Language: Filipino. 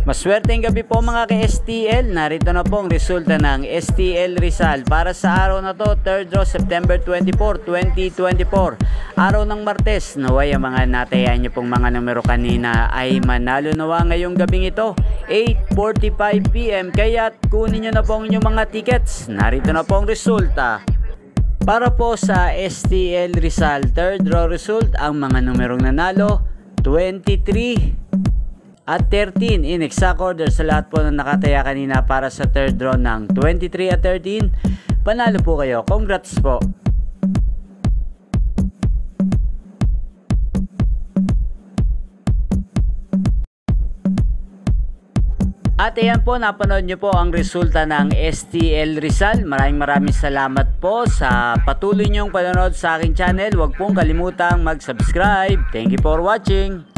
Maswerteng gabi po mga ka-STL. Narito na po ang resulta ng STL Rizal para sa araw na to, 3rd draw September 24, 2024. Araw ng Martes. Naway ang mga natayan nyo pong mga numero kanina ay manalo nawa ngayong gabing ito, 8:45 PM. Kaya kunin nyo na po ang inyong mga tickets. Narito na po ang resulta. Para po sa STL Rizal 3rd draw result, ang mga numerong nanalo 23 at 13 in exact order sa lahat po na nakataya kanina para sa 3rd draw ng 23 at 13. Panalo po kayo. Congrats po. At ayan po, napanood nyo po ang resulta ng STL Rizal. Maraming salamat po sa patuloy nyong panonood sa aking channel. Huwag pong kalimutang mag-subscribe. Thank you for watching.